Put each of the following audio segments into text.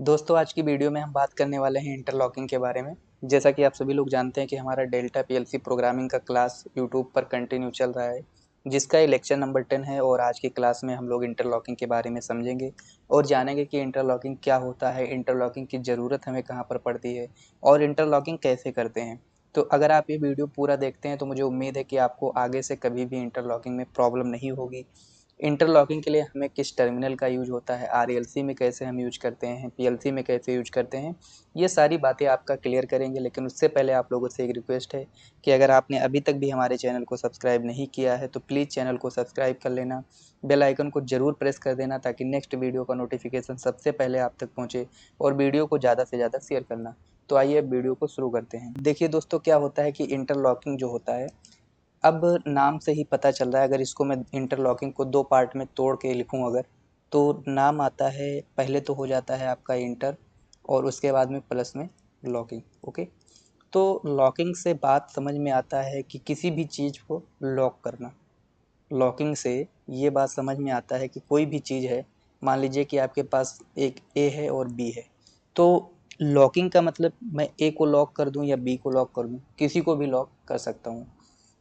दोस्तों आज की वीडियो में हम बात करने वाले हैं इंटरलॉकिंग के बारे में। जैसा कि आप सभी लोग जानते हैं कि हमारा डेल्टा पीएलसी प्रोग्रामिंग का क्लास यूट्यूब पर कंटिन्यू चल रहा है, जिसका ये लेक्चर नंबर 10 है और आज की क्लास में हम लोग इंटरलॉकिंग के बारे में समझेंगे और जानेंगे कि इंटरलॉकिंग क्या होता है, इंटरलॉकिंग की ज़रूरत हमें कहाँ पर पड़ती है और इंटरलॉकिंग कैसे करते हैं। तो अगर आप ये वीडियो पूरा देखते हैं तो मुझे उम्मीद है कि आपको आगे से कभी भी इंटरलॉकिंग में प्रॉब्लम नहीं होगी। इंटरलॉकिंग के लिए हमें किस टर्मिनल का यूज होता है, आरएलसी में कैसे हम यूज करते हैं, पीएलसी में कैसे यूज करते हैं, ये सारी बातें आपका क्लियर करेंगे। लेकिन उससे पहले आप लोगों से एक रिक्वेस्ट है कि अगर आपने अभी तक भी हमारे चैनल को सब्सक्राइब नहीं किया है तो प्लीज़ चैनल को सब्सक्राइब कर लेना, बेल आइकन को ज़रूर प्रेस कर देना ताकि नेक्स्ट वीडियो का नोटिफिकेशन सबसे पहले आप तक पहुँचे और वीडियो को ज़्यादा से ज़्यादा शेयर करना। तो आइए अब वीडियो को शुरू करते हैं। देखिए दोस्तों, क्या होता है कि इंटरलॉकिंग जो होता है, अब नाम से ही पता चल रहा है। अगर इसको मैं इंटरलॉकिंग को दो पार्ट में तोड़ के लिखूं अगर, तो नाम आता है, पहले तो हो जाता है आपका इंटर और उसके बाद में प्लस में लॉकिंग। ओके, तो लॉकिंग से बात समझ में आता है कि किसी भी चीज़ को लॉक करना। लॉकिंग से ये बात समझ में आता है कि कोई भी चीज़ है, मान लीजिए कि आपके पास एक ए है और बी है, तो लॉकिंग का मतलब मैं ए को लॉक कर दूं या बी को लॉक कर दूं, किसी को भी लॉक कर सकता हूं।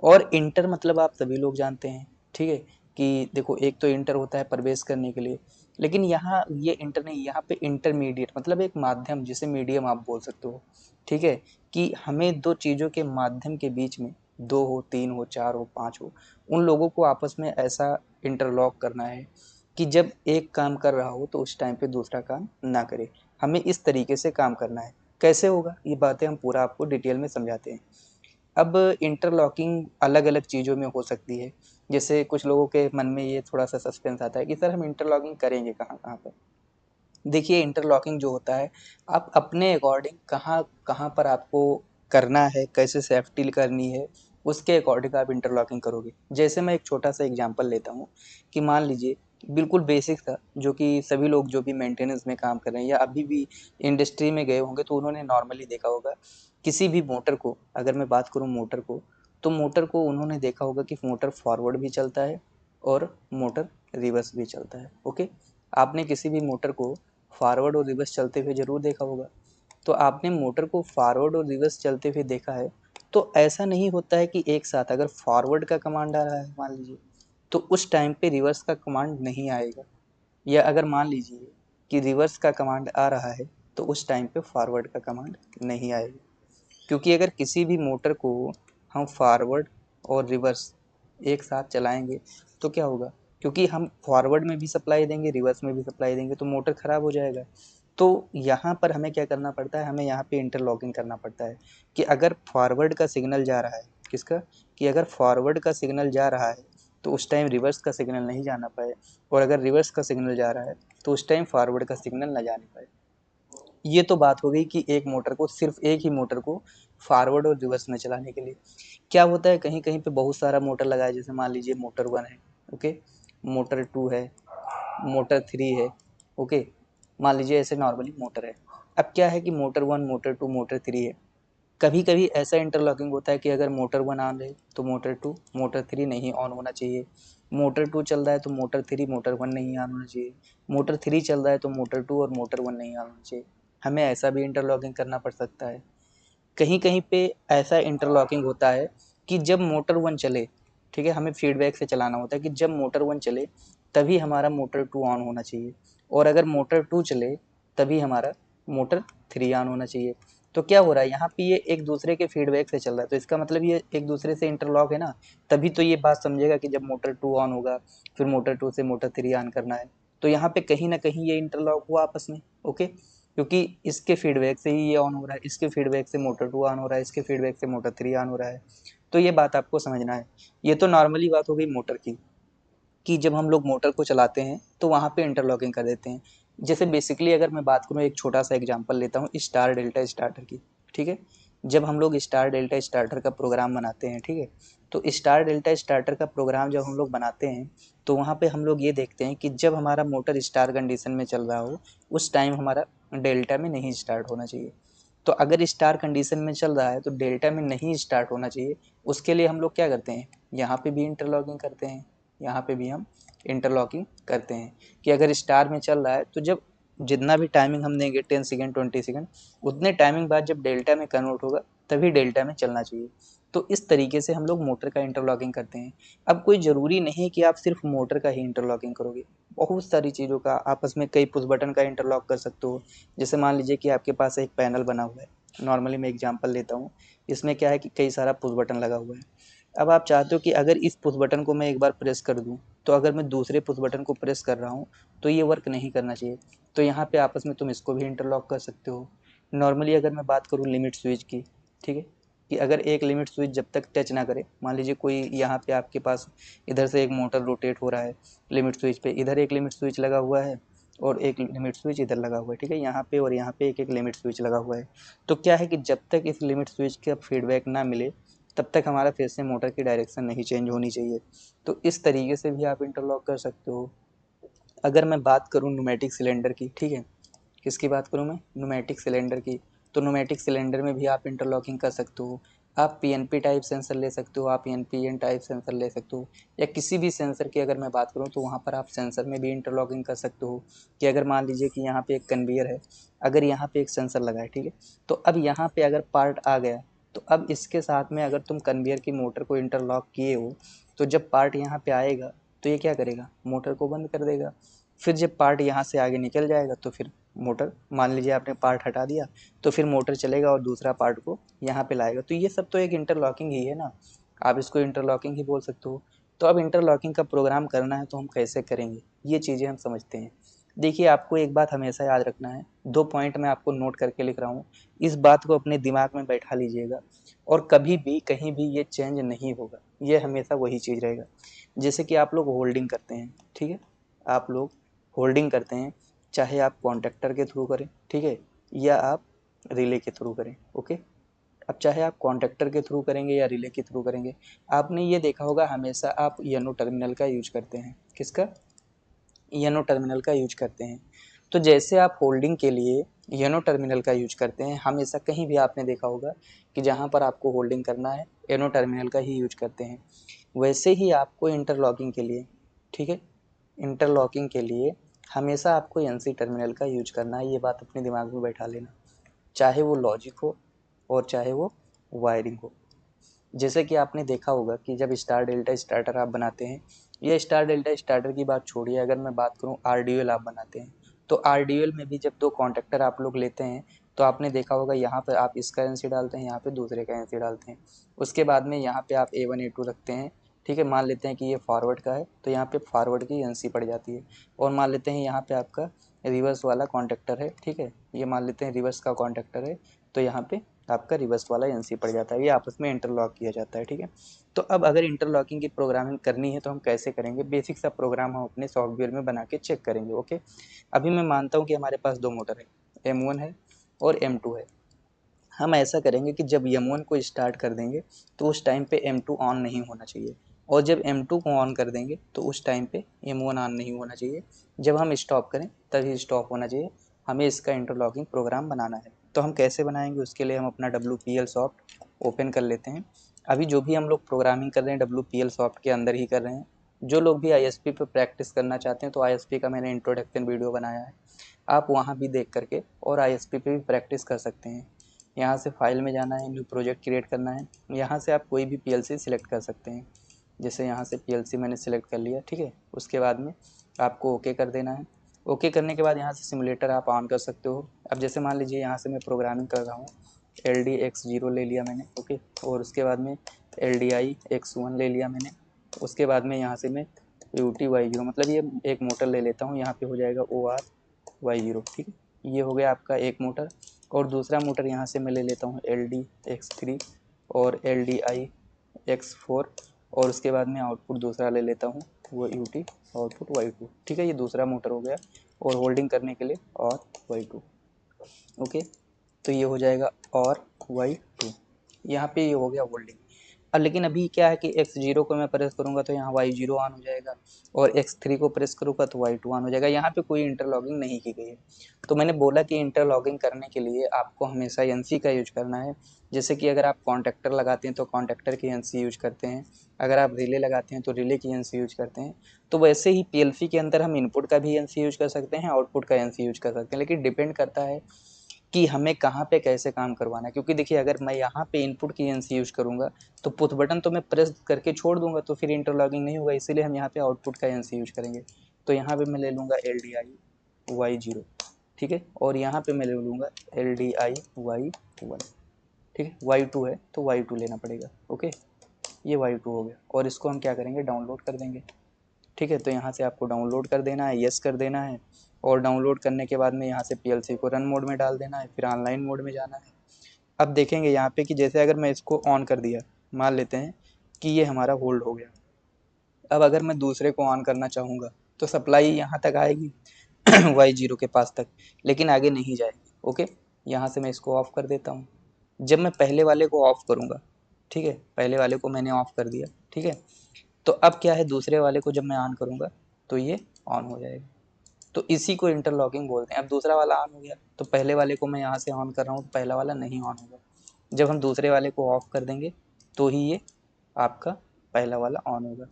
और इंटर मतलब आप सभी लोग जानते हैं, ठीक है, कि देखो एक तो इंटर होता है प्रवेश करने के लिए, लेकिन यहाँ ये इंटर नहीं, यहाँ पे इंटरमीडिएट मतलब एक माध्यम, जिसे मीडियम आप बोल सकते हो। ठीक है, कि हमें दो चीज़ों के माध्यम के बीच में, दो हो, तीन हो, चार हो, पाँच हो, उन लोगों को आपस में ऐसा इंटरलॉक करना है कि जब एक काम कर रहा हो तो उस टाइम पे दूसरा काम ना करे। हमें इस तरीके से काम करना है। कैसे होगा ये बातें हम पूरा आपको डिटेल में समझाते हैं। अब इंटरलॉकिंग अलग-अलग चीज़ों में हो सकती है। जैसे कुछ लोगों के मन में ये थोड़ा-सा सस्पेंस आता है कि सर हम इंटरलॉकिंग करेंगे कहाँ-कहाँ पर? देखिए इंटरलॉकिंग जो होता है, आप अपने अकॉर्डिंग कहाँ-कहाँ पर आपको करना है, कैसे सेफ्टी करनी है, उसके अकॉर्डिंग आप इंटरलॉकिंग करोगे। जैसे मैं एक छोटा-सा एग्ज़ाम्पल लेता हूँ कि मान लीजिए बिल्कुल बेसिक सा, जो कि सभी लोग जो भी मेंटेनेंस में काम कर रहे हैं या अभी भी इंडस्ट्री में गए होंगे तो उन्होंने नॉर्मली देखा होगा। किसी भी मोटर को, अगर मैं बात करूँ मोटर को, तो मोटर को उन्होंने देखा होगा कि मोटर फॉरवर्ड भी चलता है और मोटर रिवर्स भी चलता है। ओके? आपने किसी भी मोटर को फॉरवर्ड और रिवर्स चलते हुए ज़रूर देखा होगा। तो आपने मोटर को फॉरवर्ड और रिवर्स चलते हुए देखा है, तो ऐसा नहीं होता है कि एक साथ अगर फॉरवर्ड का कमांड आ रहा है मान लीजिए, तो उस टाइम पे रिवर्स का कमांड नहीं आएगा, या अगर मान लीजिए कि रिवर्स का कमांड आ रहा है, तो उस टाइम पे फॉरवर्ड का कमांड नहीं आएगा। क्योंकि अगर किसी भी मोटर को हम फॉरवर्ड और रिवर्स एक साथ चलाएँगे तो क्या होगा? क्योंकि हम फॉरवर्ड में भी सप्लाई देंगे, रिवर्स में भी सप्लाई देंगे तो मोटर ख़राब हो जाएगा। तो यहाँ पर हमें क्या करना पड़ता है, हमें यहाँ पे इंटरलॉकिंग करना पड़ता है कि अगर फॉरवर्ड का सिग्नल जा रहा है, किसका? कि अगर फॉरवर्ड का सिग्नल जा रहा है तो उस टाइम रिवर्स का सिग्नल नहीं जाना पाए, और अगर रिवर्स का सिग्नल जा रहा है तो उस टाइम फॉरवर्ड का सिग्नल ना जाने पाए। ये तो बात हो गई कि एक मोटर को, सिर्फ एक ही मोटर को फॉरवर्ड और रिवर्स में चलाने के लिए। क्या होता है, कहीं कहीं पे बहुत सारा मोटर लगा है, जैसे मान लीजिए मोटर 1 है, ओके, मोटर 2 है, मोटर 3 है, ओके, मान लीजिए ऐसे नॉर्मली मोटर है। अब क्या है कि मोटर 1, मोटर 2, मोटर 3 है। कभी कभी ऐसा इंटरलॉकिंग होता है कि अगर मोटर 1 ऑन है तो मोटर 2, मोटर 3 नहीं ऑन होना चाहिए। मोटर 2 चल रहा है तो मोटर 3, मोटर 1 नहीं ऑन होना चाहिए। मोटर 3 चल रहा है तो मोटर 2 और मोटर 1 नहीं ऑन होना चाहिए। हमें ऐसा भी इंटरलॉकिंग करना पड़ सकता है। कहीं-कहीं पे ऐसा इंटरलॉकिंग होता है कि जब मोटर 1 चले, ठीक है? हमें फीडबैक से चलाना होता है कि जब मोटर 1 चले, तभी हमारा मोटर 2 ऑन होना चाहिए, और अगर मोटर 2 चले, तभी हमारा मोटर 3 ऑन होना चाहिए। तो क्या हो रहा है यहाँ पे, ये एक दूसरे के फीडबैक से चल रहा है, तो इसका मतलब ये एक दूसरे से इंटरलॉक है ना, तभी तो ये बात समझेगा कि जब मोटर 2 ऑन होगा, फिर मोटर 2 से मोटर 3 ऑन करना है। तो यहाँ पे कहीं न कहीं ये इंटरलॉक हुआ आपस में, ओके? क्योंकि इसके फीडबैक से ही ये ऑन हो रहा है, इसके फीडबैक से मोटर 2 ऑन हो रहा है, इसके फीडबैक से मोटर 3 ऑन हो रहा है। तो ये बात आपको समझना है। ये तो नॉर्मली बात हो गई मोटर की, कि जब हम लोग मोटर को चलाते हैं तो वहाँ पे इंटरलॉकिंग कर देते हैं। जैसे बेसिकली अगर मैं बात करूँ, एक छोटा-सा एग्ज़ाम्पल लेता हूँ स्टार डेल्टा स्टार्टर की, ठीक है? जब हम लोग स्टार डेल्टा स्टार्टर का प्रोग्राम बनाते हैं, ठीक है? तो स्टार डेल्टा स्टार्टर का प्रोग्राम जब हम लोग बनाते हैं, तो वहाँ पे हम लोग ये देखते हैं कि जब हमारा मोटर स्टार कंडीशन में चल रहा हो, उस टाइम हमारा डेल्टा में नहीं स्टार्ट होना चाहिए। तो अगर स्टार कंडीशन में चल रहा है तो डेल्टा में नहीं स्टार्ट होना चाहिए। उसके लिए हम लोग क्या करते हैं, यहाँ पे भी इंटरलॉकिंग करते हैं, यहाँ पे भी हम इंटरलॉकिंग करते हैं कि अगर स्टार में चल रहा है तो जब जितना भी टाइमिंग हम देंगे 10 सेकेंड 20 सेकेंड, उतने टाइमिंग बाद जब डेल्टा में कन्वर्ट होगा तभी डेल्टा में चलना चाहिए। तो इस तरीके से हम लोग मोटर का इंटरलॉकिंग करते हैं। अब कोई ज़रूरी नहीं कि आप सिर्फ मोटर का ही इंटरलॉकिंग करोगे, बहुत सारी चीज़ों का आपस में कई पुश बटन का इंटरलॉक कर सकते हो। जैसे मान लीजिए कि आपके पास एक पैनल बना हुआ है, नॉर्मली मैं एग्जांपल लेता हूँ, इसमें क्या है कि कई सारा पुश बटन लगा हुआ है। अब आप चाहते हो कि अगर इस पुश बटन को मैं एक बार प्रेस कर दूँ, तो अगर मैं दूसरे पुश बटन को प्रेस कर रहा हूँ तो ये वर्क नहीं करना चाहिए। तो यहाँ पे आपस में तुम इसको भी इंटरलॉक कर सकते हो। नॉर्मली अगर मैं बात करूँ लिमिट स्विच की, ठीक है, कि अगर एक लिमिट स्विच जब तक टच ना करे, मान लीजिए कोई यहाँ पे आपके पास इधर से एक मोटर रोटेट हो रहा है लिमिट स्विच पे, इधर एक लिमिट स्विच लगा हुआ है और एक लिमिट स्विच इधर लगा हुआ है, ठीक है, यहाँ पे और यहाँ पे एक एक लिमिट स्विच लगा हुआ है। तो क्या है कि जब तक इस लिमिट स्विच का फीडबैक ना मिले तब तक हमारा फिर से मोटर की डायरेक्शन नहीं चेंज होनी चाहिए। तो इस तरीके से भी आप इंटरलॉक कर सकते हो। अगर मैं बात करूँ न्यूमेटिक सिलेंडर की, ठीक है, किसकी बात करूँ मैं, न्यूमेटिक सिलेंडर की, तो न्यूमेटिक सिलेंडर में भी आप इंटरलॉकिंग कर सकते हो। आप पीएनपी टाइप सेंसर ले सकते हो, आप एनपीएन टाइप सेंसर ले सकते हो, या किसी भी सेंसर की अगर मैं बात करूँ तो वहाँ पर आप सेंसर में भी इंटरलॉकिंग कर सकते हो। कि अगर मान लीजिए कि यहाँ पे एक कन्वेयर है, अगर यहाँ पे एक सेंसर लगा है, ठीक है, तो अब यहाँ पे अगर पार्ट आ गया, तो अब इसके साथ में अगर तुम कन्वेयर की मोटर को इंटरलॉक किए हो, तो जब पार्ट यहाँ पे आएगा तो ये क्या करेगा, मोटर को बंद कर देगा। फिर जब पार्ट यहाँ से आगे निकल जाएगा तो फिर मोटर, मान लीजिए आपने पार्ट हटा दिया, तो फिर मोटर चलेगा और दूसरा पार्ट को यहाँ पे लाएगा। तो ये सब तो एक इंटरलॉकिंग ही है ना, आप इसको इंटरलॉकिंग ही बोल सकते हो। तो अब इंटरलॉकिंग का प्रोग्राम करना है तो हम कैसे करेंगे, ये चीज़ें हम समझते हैं। देखिए, आपको एक बात हमेशा याद रखना है, 2 पॉइंट मैं आपको नोट करके लिख रहा हूँ, इस बात को अपने दिमाग में बैठा लीजिएगा और कभी भी कहीं भी ये चेंज नहीं होगा, ये हमेशा वही चीज़ रहेगा। जैसे कि आप लोग होल्डिंग करते हैं, ठीक है, आप लोग होल्डिंग करते हैं, चाहे आप कॉन्ट्रैक्टर के थ्रू करें, ठीक है, या आप रिले के थ्रू करें, ओके। अब चाहे आप कॉन्ट्रैक्टर के थ्रू करेंगे या रिले के थ्रू करेंगे, आपने ये देखा होगा हमेशा आप यनो टर्मिनल का यूज करते हैं। किसका, यनो टर्मिनल का यूज करते हैं। तो जैसे आप होल्डिंग के लिए यनो टर्मिनल का यूज करते हैं, हमेशा कहीं भी आपने देखा होगा कि जहाँ पर आपको होल्डिंग करना है यनो टर्मिनल का ही यूज करते हैं। वैसे ही आपको इंटरलॉकिंग के लिए, ठीक है, इंटरलॉकिंग के लिए हमेशा आपको एनसी टर्मिनल का यूज करना है, ये बात अपने दिमाग में बैठा लेना, चाहे वो लॉजिक हो और चाहे वो वायरिंग हो। जैसे कि आपने देखा होगा कि जब स्टार डेल्टा स्टार्टर आप बनाते हैं, या स्टार डेल्टा स्टार्टर की बात छोड़िए, अगर मैं बात करूं आरडीएल आप बनाते हैं, तो आरडीएल में भी जब 2 कॉन्टैक्टर आप लोग लेते हैं, तो आपने देखा होगा यहाँ पर आप इसका एनसी डालते हैं, यहाँ पे दूसरे का एनसी डालते हैं। उसके बाद में यहाँ पे आप A1 A2 रखते हैं, ठीक है, मान लेते हैं कि ये फॉरवर्ड का है तो यहाँ पे फॉरवर्ड की एनसी पड़ जाती है। और मान लेते हैं यहाँ पे आपका रिवर्स वाला कॉन्टैक्टर है, ठीक है, ये मान लेते हैं रिवर्स का कॉन्टैक्टर है, तो यहाँ पे आपका रिवर्स वाला एनसी पड़ जाता है, ये आपस में इंटरलॉक किया जाता है, ठीक है। तो अब अगर इंटरलॉकिंग की प्रोग्रामिंग करनी है तो हम कैसे करेंगे, बेसिक सा प्रोग्राम हम अपने सॉफ्टवेयर में बना के चेक करेंगे, ओके। अभी मैं मानता हूँ कि हमारे पास 2 मोटर है, M1 है और M2 है। हम ऐसा करेंगे कि जब M1 को स्टार्ट कर देंगे तो उस टाइम पे M2 ऑन नहीं होना चाहिए, और जब M2 को ऑन कर देंगे तो उस टाइम पे M1 ऑन नहीं होना चाहिए। जब हम स्टॉप करें तभी स्टॉप होना चाहिए। हमें इसका इंटरलॉकिंग प्रोग्राम बनाना है। तो हम कैसे बनाएंगे, उसके लिए हम अपना WPL सॉफ्ट ओपन कर लेते हैं। अभी जो भी हम लोग प्रोग्रामिंग कर रहे हैं WPL सॉफ्ट के अंदर ही कर रहे हैं। जो लोग भी ISP पे प्रैक्टिस करना चाहते हैं तो ISP का मैंने इंट्रोडक्शन वीडियो बनाया है, आप वहाँ भी देख करके और ISP पे भी प्रैक्टिस कर सकते हैं। यहाँ से फाइल में जाना है, न्यू प्रोजेक्ट क्रिएट करना है, यहाँ से आप कोई भी PLC सिलेक्ट कर सकते हैं। जैसे यहाँ से PLC मैंने सिलेक्ट कर लिया, ठीक है। उसके बाद में आपको ओके कर देना है। ओके करने के बाद यहाँ से सिमुलेटर आप ऑन कर सकते हो। अब जैसे मान लीजिए यहाँ से मैं प्रोग्रामिंग कर रहा हूँ, LDX0 ले लिया मैंने, ओके, और उसके बाद में LDIX1 ले लिया मैंने। उसके बाद में यहाँ से मैं UTY0, मतलब ये एक मोटर ले लेता हूँ, यहाँ पे हो जाएगा ORY0, ठीक है। ये हो गया आपका एक मोटर। और दूसरा मोटर यहाँ से मैं ले लेता हूँ LDX3 और LDIX4, और उसके बाद में आउटपुट दूसरा ले लेता हूँ, वो UT आउटपुट Y2, ठीक है, ये दूसरा मोटर हो गया। और होल्डिंग करने के लिए और Y2, ओके। तो ये हो जाएगा और Y2, यहाँ पे ये हो गया होल्डिंग। अब लेकिन अभी क्या है कि X0 को मैं प्रेस करूँगा तो यहाँ Y0 ऑन हो जाएगा, और X3 को प्रेस करूँगा तो Y2 ऑन हो जाएगा। यहाँ पे कोई इंटरलॉकिंग नहीं की गई है। तो मैंने बोला कि इंटरलॉकिंग करने के लिए आपको हमेशा NC का यूज करना है। जैसे कि अगर आप कॉन्टेक्टर लगाते हैं तो कॉन्टेक्टर की NC यूज करते हैं, अगर आप रिले लगाते हैं तो रिले की NC यूज करते हैं। तो वैसे ही PLC के अंदर हम इनपुट का भी NC यूज कर सकते हैं, आउटपुट का NC यूज कर सकते हैं, लेकिन डिपेंड करता है कि हमें कहाँ पे कैसे काम करवाना है। क्योंकि देखिए, अगर मैं यहाँ पे इनपुट की NC यूज करूँगा तो पुश बटन तो मैं प्रेस करके छोड़ दूंगा, तो फिर इंटरलॉकिंग नहीं होगा, इसीलिए हम यहाँ पे आउटपुट का NC यूज करेंगे। तो यहाँ पे मैं ले लूँगा LDI Y0, ठीक है, और यहाँ पे मैं ले लूँगा LDI Y1, ठीक है। Y2 है तो Y2 लेना पड़ेगा, ओके। ये Y2 हो गया, और इसको हम क्या करेंगे, डाउनलोड कर देंगे, ठीक है। तो यहाँ से आपको डाउनलोड कर देना है, यस कर देना है, और डाउनलोड करने के बाद में यहाँ से PLC को रन मोड में डाल देना है, फिर ऑनलाइन मोड में जाना है। अब देखेंगे यहाँ पे कि जैसे अगर मैं इसको ऑन कर दिया, मान लेते हैं कि ये हमारा होल्ड हो गया। अब अगर मैं दूसरे को ऑन करना चाहूँगा तो सप्लाई यहाँ तक आएगी Y0 के पास तक, लेकिन आगे नहीं जाएगी, ओके। यहाँ से मैं इसको ऑफ कर देता हूँ। जब मैं पहले वाले को ऑफ करूँगा, ठीक है, पहले वाले को मैंने ऑफ कर दिया, ठीक है, तो अब क्या है, दूसरे वाले को जब मैं ऑन करूँगा तो ये ऑन हो जाएगा। तो इसी को इंटरलॉकिंग बोलते हैं। अब दूसरा वाला ऑन हो गया तो पहले वाले को मैं यहाँ से ऑन कर रहा हूँ तो पहला वाला नहीं ऑन होगा। जब हम दूसरे वाले को ऑफ कर देंगे तो ही ये आपका पहला वाला ऑन होगा।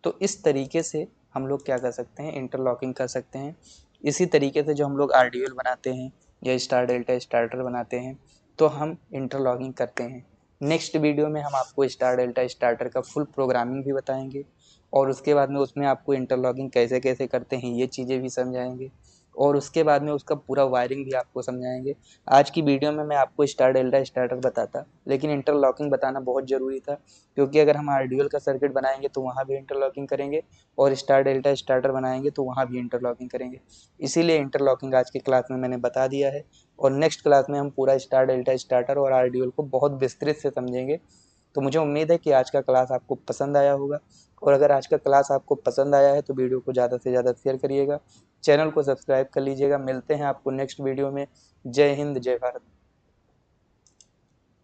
तो इस तरीके से हम लोग क्या कर सकते हैं, इंटरलॉकिंग कर सकते हैं। इसी तरीके से जो हम लोग RDL बनाते हैं या स्टार डेल्टा स्टार्टर बनाते हैं तो हम इंटरलॉकिंग करते हैं। नेक्स्ट वीडियो में हम आपको स्टार डेल्टा स्टार्टर का फुल प्रोग्रामिंग भी बताएंगे, और उसके बाद में उसमें आपको इंटरलॉकिंग कैसे कैसे करते हैं ये चीज़ें भी समझाएंगे, और उसके बाद में उसका पूरा वायरिंग भी आपको समझाएंगे। आज की वीडियो में मैं आपको स्टार डेल्टा स्टार्टर बताता, लेकिन इंटरलॉकिंग बताना बहुत ज़रूरी था, क्योंकि अगर हम RDL का सर्किट बनाएंगे तो वहाँ भी इंटरलॉकिंग करेंगे, और स्टार डेल्टा स्टार्टर बनाएंगे तो वहाँ भी इंटरलॉकिंग करेंगे। इसीलिए इंटरलॉकिंग आज की क्लास में मैंने बता दिया है, और नेक्स्ट क्लास में हम पूरा स्टार डेल्टा स्टार्टर और RDL को बहुत विस्तृत से समझेंगे। तो मुझे उम्मीद है कि आज का क्लास आपको पसंद आया होगा, और अगर आज का क्लास आपको पसंद आया है तो वीडियो को ज़्यादा से ज़्यादा शेयर करिएगा, चैनल को सब्सक्राइब कर लीजिएगा। मिलते हैं आपको नेक्स्ट वीडियो में। जय हिंद, जय भारत।